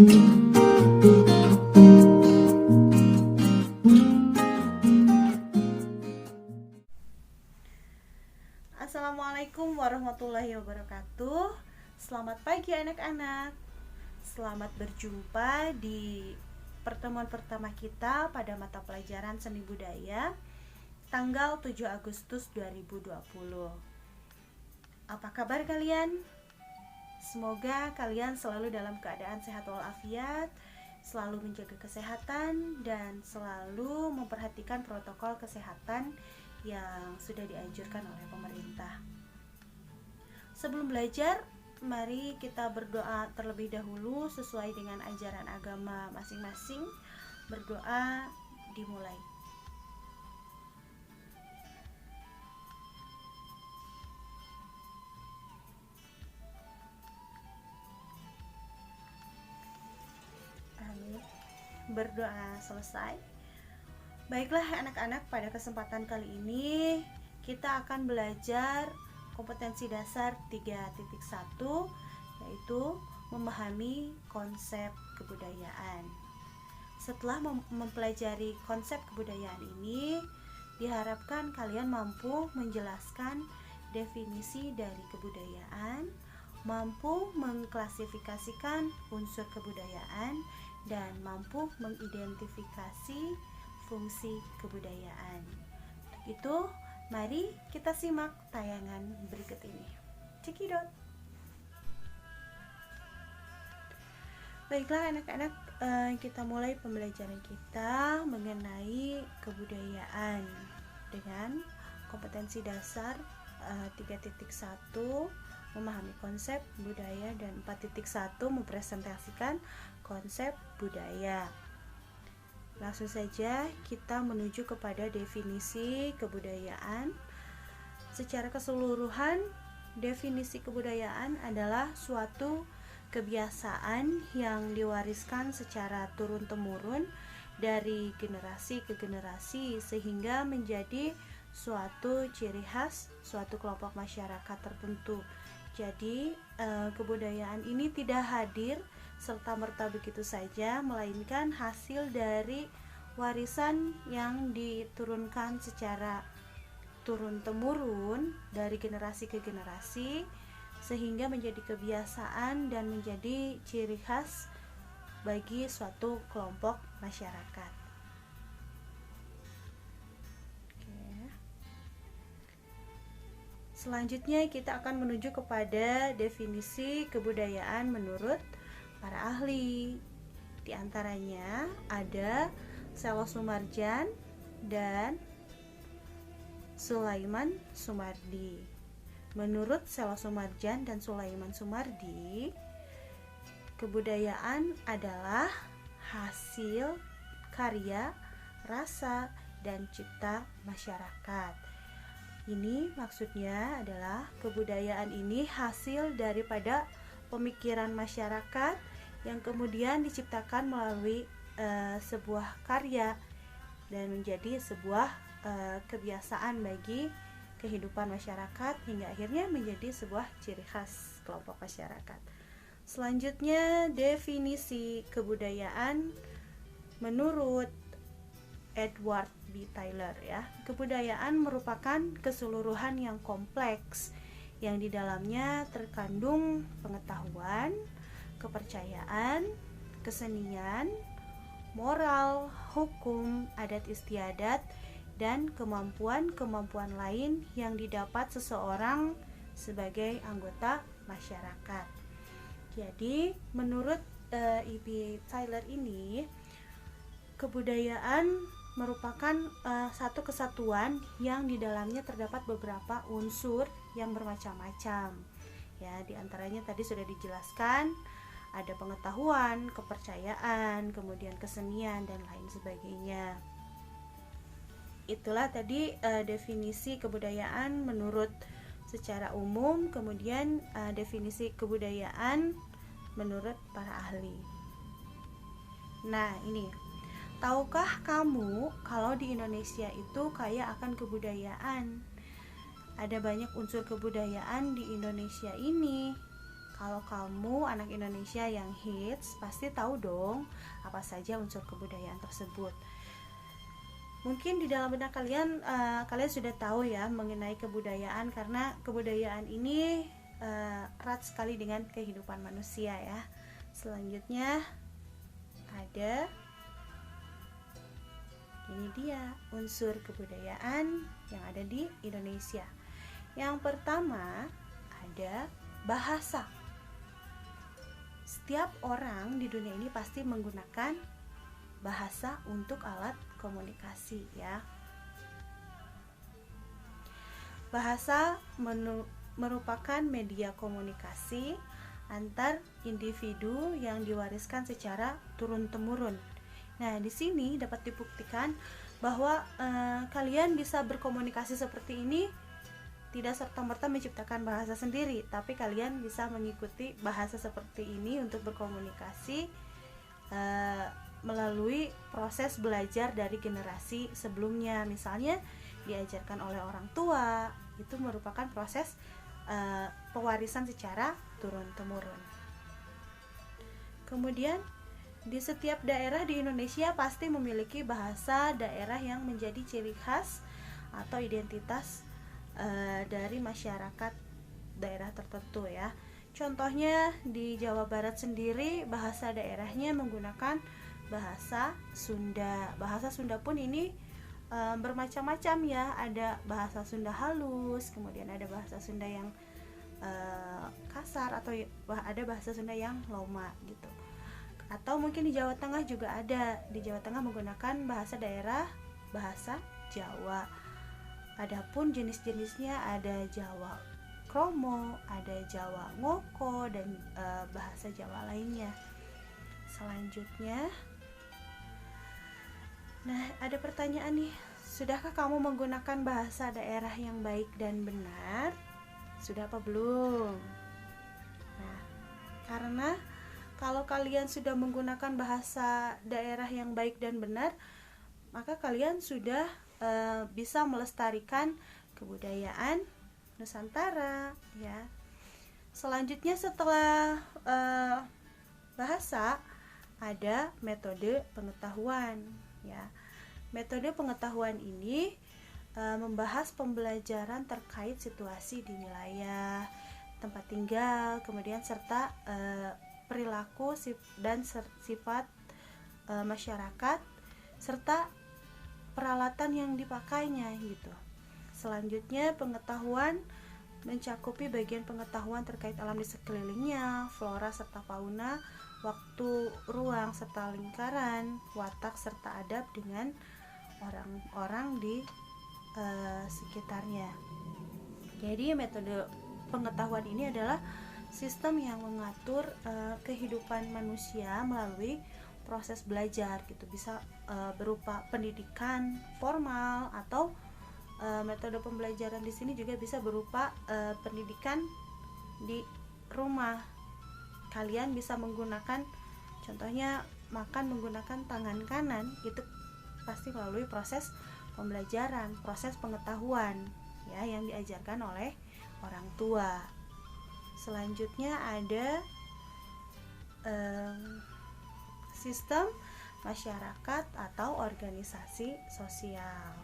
Assalamualaikum warahmatullahi wabarakatuh. Selamat pagi anak-anak. Selamat berjumpa di pertemuan pertama kita pada mata pelajaran Seni Budaya tanggal 7 Agustus 2020. Apa kabar kalian? Semoga kalian selalu dalam keadaan sehat walafiat, selalu menjaga kesehatan, dan selalu memperhatikan protokol kesehatan yang sudah dianjurkan oleh pemerintah. Sebelum belajar, mari kita berdoa terlebih dahulu sesuai dengan ajaran agama masing-masing. Berdoa dimulai. Amin. Berdoa selesai. Baiklah anak-anak, pada kesempatan kali ini kita akan belajar kompetensi dasar 3.1, yaitu memahami konsep kebudayaan. Setelah mempelajari konsep kebudayaan ini, diharapkan kalian mampu menjelaskan definisi dari kebudayaan, mampu mengklasifikasikan unsur kebudayaan, dan mampu mengidentifikasi fungsi kebudayaan. Untuk itu, mari kita simak tayangan berikut ini. Cekidot. Baiklah anak-anak, kita mulai pembelajaran kita mengenai kebudayaan dengan kompetensi dasar 3.1 memahami konsep budaya dan 4.1 mempresentasikan konsep budaya. Langsung saja kita menuju kepada definisi kebudayaan. Secara keseluruhan, definisi kebudayaan adalah suatu kebiasaan yang diwariskan secara turun-temurun dari generasi ke generasi sehingga menjadi suatu ciri khas suatu kelompok masyarakat tertentu. Jadi, kebudayaan ini tidak hadir serta-merta begitu saja, melainkan hasil dari warisan yang diturunkan secara turun-temurun dari generasi ke generasi sehingga menjadi kebiasaan dan menjadi ciri khas bagi suatu kelompok masyarakat. Selanjutnya kita akan menuju kepada definisi kebudayaan menurut para ahli. Di antaranya ada Selo Sumarjan dan Sulaiman Sumardi. Menurut Selo Sumarjan dan Sulaiman Sumardi, kebudayaan adalah hasil karya, rasa, dan cipta masyarakat. Ini maksudnya adalah kebudayaan ini hasil daripada pemikiran masyarakat yang kemudian diciptakan melalui sebuah karya dan menjadi sebuah kebiasaan bagi kehidupan masyarakat hingga akhirnya menjadi sebuah ciri khas kelompok masyarakat. Selanjutnya, definisi kebudayaan menurut Edward B. Taylor ya. Kebudayaan merupakan keseluruhan yang kompleks yang di dalamnya terkandung pengetahuan, kepercayaan, kesenian, moral, hukum, adat istiadat, dan kemampuan-kemampuan lain yang didapat seseorang sebagai anggota masyarakat. Jadi, menurut E.B. Taylor ini, kebudayaan merupakan satu kesatuan yang di dalamnya terdapat beberapa unsur yang bermacam-macam. Ya, di antaranya tadi sudah dijelaskan, ada pengetahuan, kepercayaan, kemudian kesenian dan lain sebagainya. Itulah tadi definisi kebudayaan menurut secara umum, kemudian definisi kebudayaan menurut para ahli. Nah, ini, tahukah kamu kalau di Indonesia itu kaya akan kebudayaan? Ada banyak unsur kebudayaan di Indonesia ini. Kalau kamu anak Indonesia yang hits, pasti tahu dong apa saja unsur kebudayaan tersebut. Mungkin di dalam benak kalian, kalian sudah tahu ya mengenai kebudayaan, karena kebudayaan ini erat sekali dengan kehidupan manusia ya. Selanjutnya ada, ini dia unsur kebudayaan yang ada di Indonesia. Yang pertama ada bahasa. Setiap orang di dunia ini pasti menggunakan bahasa untuk alat komunikasi ya. Bahasa merupakan media komunikasi antar individu yang diwariskan secara turun-temurun. Nah, di sini dapat dibuktikan bahwa kalian bisa berkomunikasi seperti ini tidak serta-merta menciptakan bahasa sendiri, tapi kalian bisa mengikuti bahasa seperti ini untuk berkomunikasi melalui proses belajar dari generasi sebelumnya. Misalnya diajarkan oleh orang tua, itu merupakan proses pewarisan secara turun-temurun. Kemudian di setiap daerah di Indonesia pasti memiliki bahasa daerah yang menjadi ciri khas atau identitas dari masyarakat daerah tertentu ya. Contohnya di Jawa Barat sendiri bahasa daerahnya menggunakan bahasa Sunda. Bahasa Sunda pun ini bermacam-macam ya. Ada bahasa Sunda halus, kemudian ada bahasa Sunda yang kasar, atau ada bahasa Sunda yang loma gitu. Atau mungkin di Jawa Tengah juga ada. Di Jawa Tengah menggunakan bahasa daerah, bahasa Jawa. Adapun jenis-jenisnya ada Jawa Kromo, ada Jawa Ngoko, dan bahasa Jawa lainnya. Selanjutnya, nah ada pertanyaan nih, sudahkah kamu menggunakan bahasa daerah yang baik dan benar? Sudah apa belum? Nah, karena kalau kalian sudah menggunakan bahasa daerah yang baik dan benar, maka kalian sudah bisa melestarikan kebudayaan Nusantara ya. Selanjutnya setelah bahasa, ada metode pengetahuan ya. Metode pengetahuan ini membahas pembelajaran terkait situasi di wilayah, tempat tinggal, kemudian serta perilaku dan sifat masyarakat, serta peralatan yang dipakainya gitu. Selanjutnya pengetahuan mencakupi bagian pengetahuan terkait alam di sekelilingnya, flora serta fauna, waktu, ruang serta lingkaran, watak serta adab dengan orang-orang di sekitarnya. Jadi metode pengetahuan ini adalah sistem yang mengatur kehidupan manusia melalui proses belajar gitu, bisa berupa pendidikan formal, atau metode pembelajaran di sini juga bisa berupa pendidikan di rumah. Kalian bisa menggunakan, contohnya makan menggunakan tangan kanan, itu pasti melalui proses pembelajaran, proses pengetahuan ya yang diajarkan oleh orang tua. Selanjutnya ada sistem masyarakat atau organisasi sosial,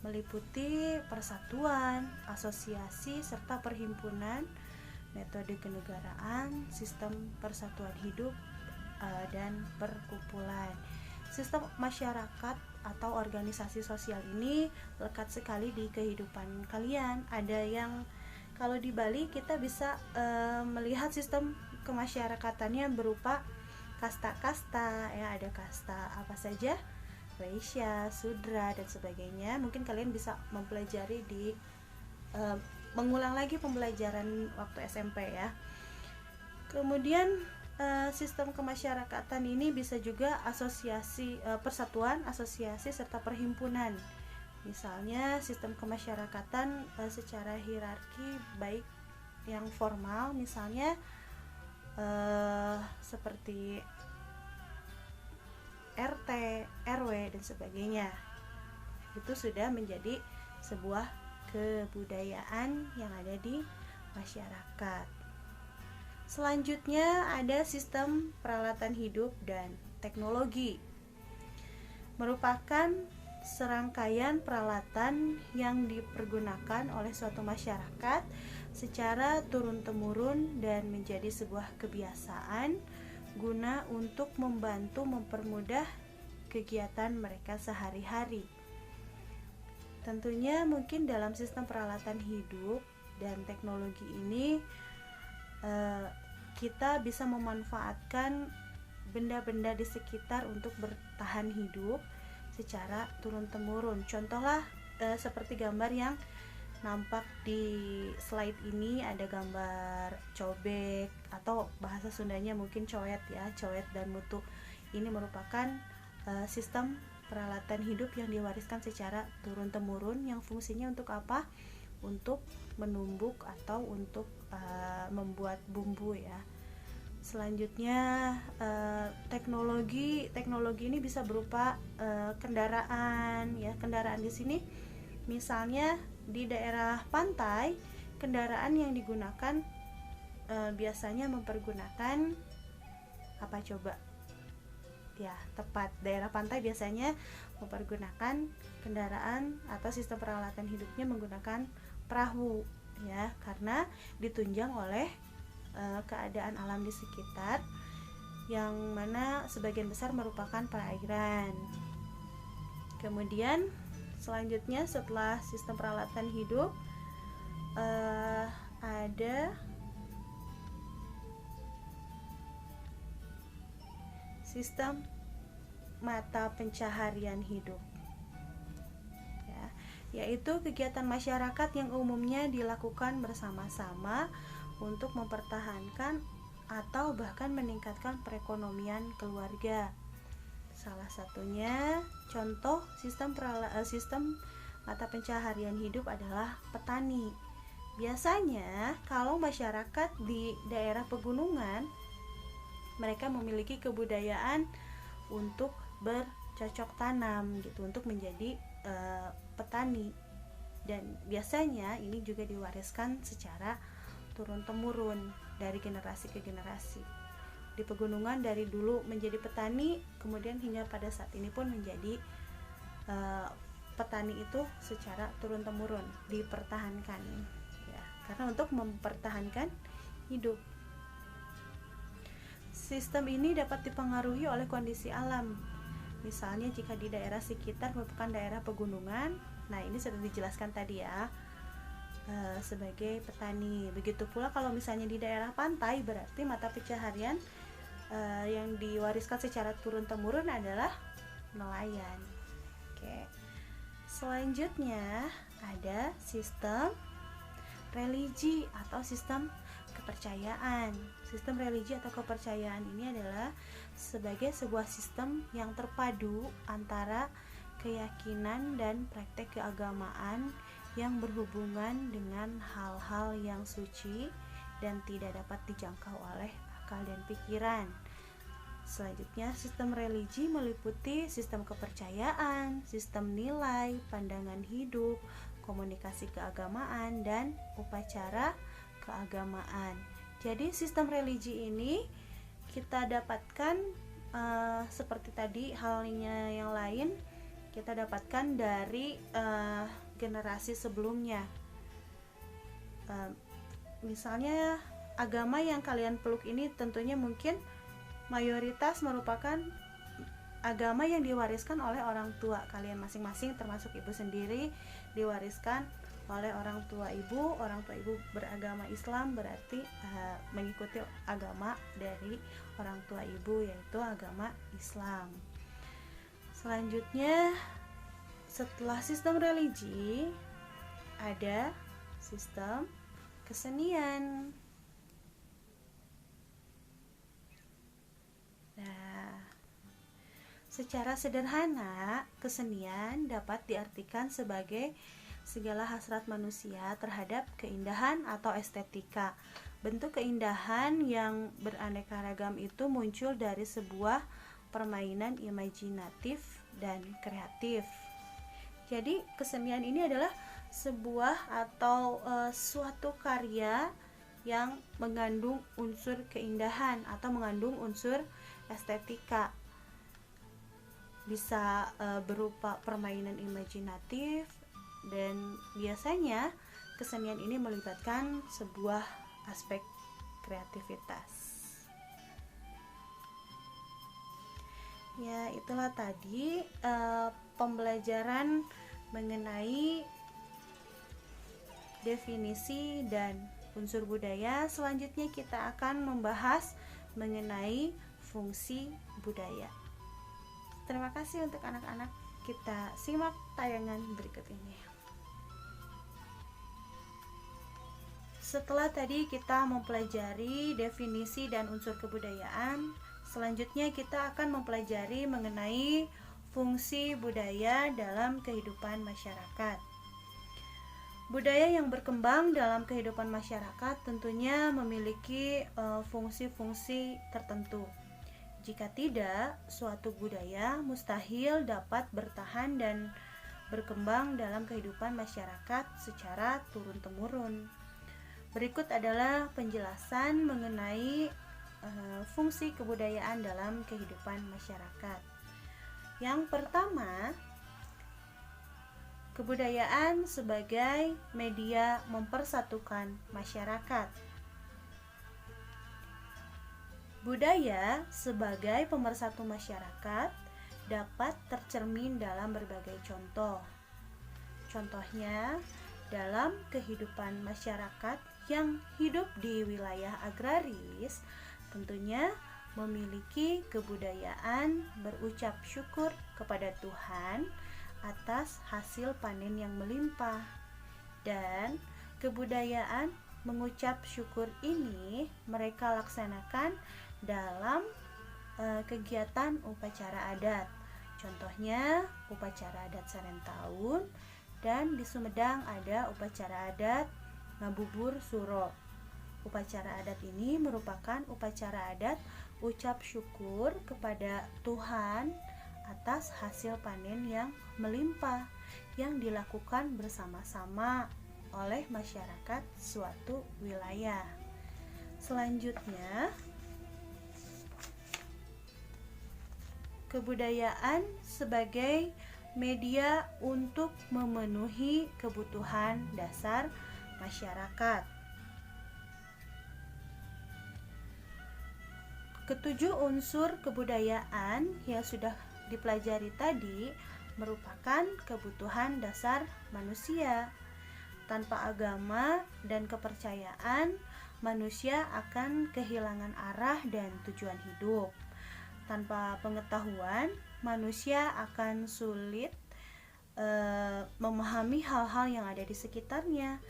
meliputi persatuan, asosiasi, serta perhimpunan, metode kenegaraan, sistem persatuan hidup, dan perkumpulan. Sistem masyarakat atau organisasi sosial ini lekat sekali di kehidupan kalian. Ada yang kalau di Bali kita bisa melihat sistem kemasyarakatannya berupa kasta-kasta ya, ada kasta apa saja, Waisya, Sudra, dan sebagainya. Mungkin kalian bisa mempelajari di mengulang lagi pembelajaran waktu SMP ya. Kemudian sistem kemasyarakatan ini bisa juga asosiasi, persatuan, asosiasi, serta perhimpunan. Misalnya sistem kemasyarakatan secara hierarki, baik yang formal misalnya seperti RT, RW, dan sebagainya. Itu sudah menjadi sebuah kebudayaan yang ada di masyarakat. Selanjutnya ada sistem peralatan hidup dan teknologi. Merupakan serangkaian peralatan yang dipergunakan oleh suatu masyarakat secara turun-temurun dan menjadi sebuah kebiasaan guna untuk membantu mempermudah kegiatan mereka sehari-hari. Tentunya mungkin dalam sistem peralatan hidup dan teknologi ini kita bisa memanfaatkan benda-benda di sekitar untuk bertahan hidup secara turun-temurun. Contohlah seperti gambar yang nampak di slide ini, ada gambar cobek atau bahasa Sundanya mungkin coet ya, coet dan mutu. Ini merupakan sistem peralatan hidup yang diwariskan secara turun-temurun yang fungsinya untuk apa? Untuk menumbuk atau untuk membuat bumbu ya. Selanjutnya teknologi ini bisa berupa kendaraan ya. Kendaraan di sini misalnya di daerah pantai, kendaraan yang digunakan biasanya mempergunakan apa coba? Ya, tepat. Daerah pantai biasanya mempergunakan kendaraan atau sistem peralatan hidupnya menggunakan perahu ya, karena ditunjang oleh keadaan alam di sekitar yang mana sebagian besar merupakan perairan. Kemudian selanjutnya setelah sistem peralatan hidup ada sistem mata pencaharian hidup ya, yaitu kegiatan masyarakat yang umumnya dilakukan bersama-sama untuk mempertahankan atau bahkan meningkatkan perekonomian keluarga. Salah satunya contoh sistem mata pencaharian hidup adalah petani. Biasanya kalau masyarakat di daerah pegunungan, mereka memiliki kebudayaan untuk bercocok tanam gitu, untuk menjadi petani. Dan biasanya ini juga diwariskan secara turun-temurun dari generasi ke generasi. Di pegunungan dari dulu menjadi petani, kemudian hingga pada saat ini pun menjadi petani itu secara turun-temurun dipertahankan ya, karena untuk mempertahankan hidup. Sistem ini dapat dipengaruhi oleh kondisi alam. Misalnya jika di daerah sekitar merupakan daerah pegunungan, nah ini sudah dijelaskan tadi ya, sebagai petani. Begitu pula kalau misalnya di daerah pantai, berarti mata pencaharian yang diwariskan secara turun-temurun adalah nelayan. Oke. Selanjutnya ada sistem religi atau sistem kepercayaan. Sistem religi atau kepercayaan ini adalah sebagai sebuah sistem yang terpadu antara keyakinan dan praktek keagamaan yang berhubungan dengan hal-hal yang suci dan tidak dapat dijangkau oleh akal dan pikiran. Selanjutnya, sistem religi meliputi sistem kepercayaan, sistem nilai, pandangan hidup, komunikasi keagamaan, dan upacara keagamaan. Jadi sistem religi ini kita dapatkan seperti tadi halnya yang lain, kita dapatkan dari generasi sebelumnya. Misalnya agama yang kalian peluk ini tentunya mungkin mayoritas merupakan agama yang diwariskan oleh orang tua kalian masing-masing, termasuk ibu sendiri diwariskan oleh orang tua ibu. Orang tua ibu beragama Islam, berarti mengikuti agama dari orang tua ibu, yaitu agama Islam. Selanjutnya, setelah sistem religi ada sistem kesenian. Nah, secara sederhana, kesenian dapat diartikan sebagai segala hasrat manusia terhadap keindahan atau estetika. Bentuk keindahan yang beraneka ragam itu muncul dari sebuah permainan imajinatif dan kreatif. Jadi, kesenian ini adalah sebuah atau suatu karya yang mengandung unsur keindahan atau mengandung unsur estetika. Bisa berupa permainan imajinatif, dan biasanya kesenian ini melibatkan sebuah aspek kreativitas. Ya, itulah tadi pembelajaran mengenai definisi dan unsur budaya. Selanjutnya kita akan membahas mengenai fungsi budaya. Terima kasih untuk anak-anak. Kita simak tayangan berikut ini. Setelah tadi kita mempelajari definisi dan unsur kebudayaan, selanjutnya kita akan mempelajari mengenai fungsi budaya dalam kehidupan masyarakat. Budaya yang berkembang dalam kehidupan masyarakat tentunya memiliki fungsi-fungsi tertentu. Jika tidak, suatu budaya mustahil dapat bertahan dan berkembang dalam kehidupan masyarakat secara turun-temurun. Berikut adalah penjelasan mengenai fungsi kebudayaan dalam kehidupan masyarakat. Yang pertama, kebudayaan sebagai media mempersatukan masyarakat. Budaya sebagai pemersatu masyarakat dapat tercermin dalam berbagai contoh. Contohnya, dalam kehidupan masyarakat yang hidup di wilayah agraris, tentunya memiliki kebudayaan berucap syukur kepada Tuhan atas hasil panen yang melimpah, dan kebudayaan mengucap syukur ini mereka laksanakan dalam kegiatan upacara adat. Contohnya upacara adat Sarentahun, dan di Sumedang ada upacara adat Ngabubur Suro. Upacara adat ini merupakan upacara adat ucap syukur kepada Tuhan atas hasil panen yang melimpah yang dilakukan bersama-sama oleh masyarakat suatu wilayah. Selanjutnya, kebudayaan sebagai media untuk memenuhi kebutuhan dasar masyarakat. Ketujuh unsur kebudayaan yang sudah dipelajari tadi merupakan kebutuhan dasar manusia. Tanpa agama dan kepercayaan, manusia akan kehilangan arah dan tujuan hidup. Tanpa pengetahuan, manusia akan sulit memahami hal-hal yang ada di sekitarnya.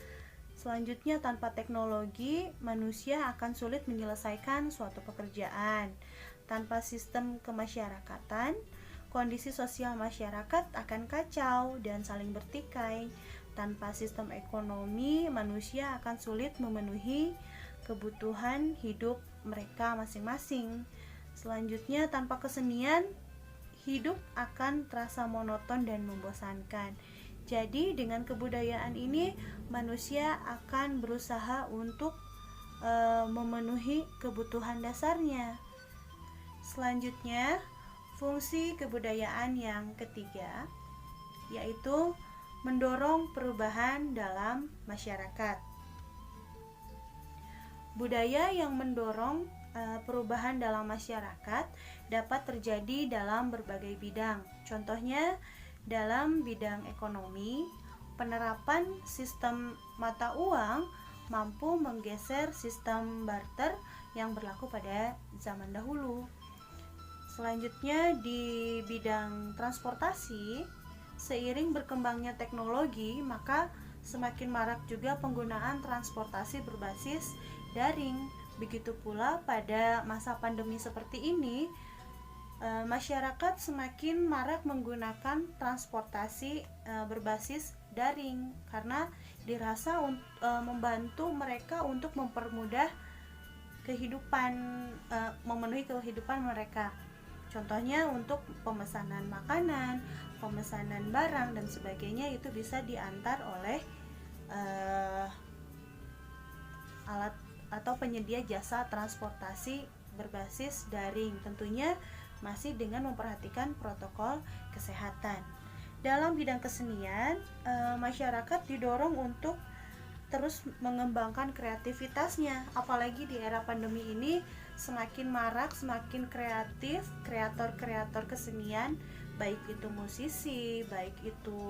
Selanjutnya, tanpa teknologi, manusia akan sulit menyelesaikan suatu pekerjaan. Tanpa sistem kemasyarakatan, kondisi sosial masyarakat akan kacau dan saling bertikai. Tanpa sistem ekonomi, manusia akan sulit memenuhi kebutuhan hidup mereka masing-masing. Selanjutnya, tanpa kesenian, hidup akan terasa monoton dan membosankan. Jadi, dengan kebudayaan ini, manusia akan berusaha untuk memenuhi kebutuhan dasarnya. Selanjutnya, fungsi kebudayaan yang ketiga, yaitu mendorong perubahan dalam masyarakat. Budaya yang mendorong perubahan dalam masyarakat dapat terjadi dalam berbagai bidang. Contohnya, dalam bidang ekonomi, penerapan sistem mata uang mampu menggeser sistem barter yang berlaku pada zaman dahulu. Selanjutnya, di bidang transportasi, seiring berkembangnya teknologi, maka semakin marak juga penggunaan transportasi berbasis daring. Begitu pula pada masa pandemi seperti ini, masyarakat semakin marak menggunakan transportasi berbasis daring karena dirasa membantu mereka untuk mempermudah kehidupan, memenuhi kehidupan mereka. Contohnya untuk pemesanan makanan, pemesanan barang dan sebagainya itu bisa diantar oleh alat atau penyedia jasa transportasi berbasis daring, tentunya masih dengan memperhatikan protokol kesehatan. Dalam bidang kesenian, masyarakat didorong untuk terus mengembangkan kreativitasnya, apalagi di era pandemi ini semakin marak, semakin kreatif kreator-kreator kesenian, baik itu musisi, baik itu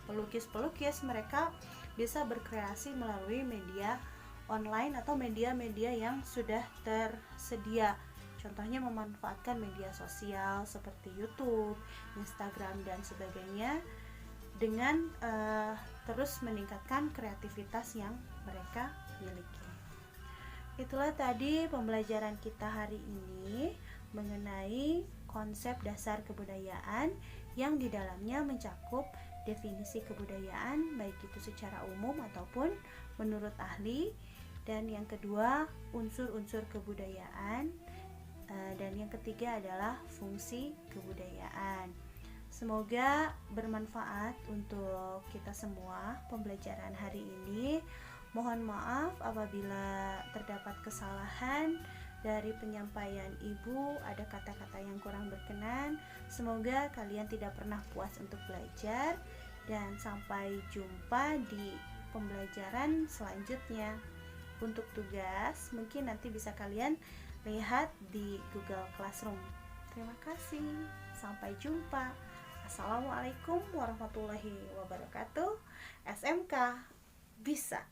pelukis-pelukis, mereka bisa berkreasi melalui media online atau media-media yang sudah tersedia. Contohnya memanfaatkan media sosial seperti YouTube, Instagram dan sebagainya dengan terus meningkatkan kreativitas yang mereka miliki. Itulah tadi pembelajaran kita hari ini mengenai konsep dasar kebudayaan yang di dalamnya mencakup definisi kebudayaan baik itu secara umum ataupun menurut ahli, dan yang kedua unsur-unsur kebudayaan, dan yang ketiga adalah fungsi kebudayaan. Semoga bermanfaat untuk kita semua pembelajaran hari ini. Mohon maaf apabila terdapat kesalahan dari penyampaian Ibu, ada kata-kata yang kurang berkenan. Semoga kalian tidak pernah puas untuk belajar, dan sampai jumpa di pembelajaran selanjutnya. Untuk tugas mungkin nanti bisa kalian lihat di Google Classroom. Terima kasih. Sampai jumpa. Assalamualaikum warahmatullahi wabarakatuh. SMK bisa.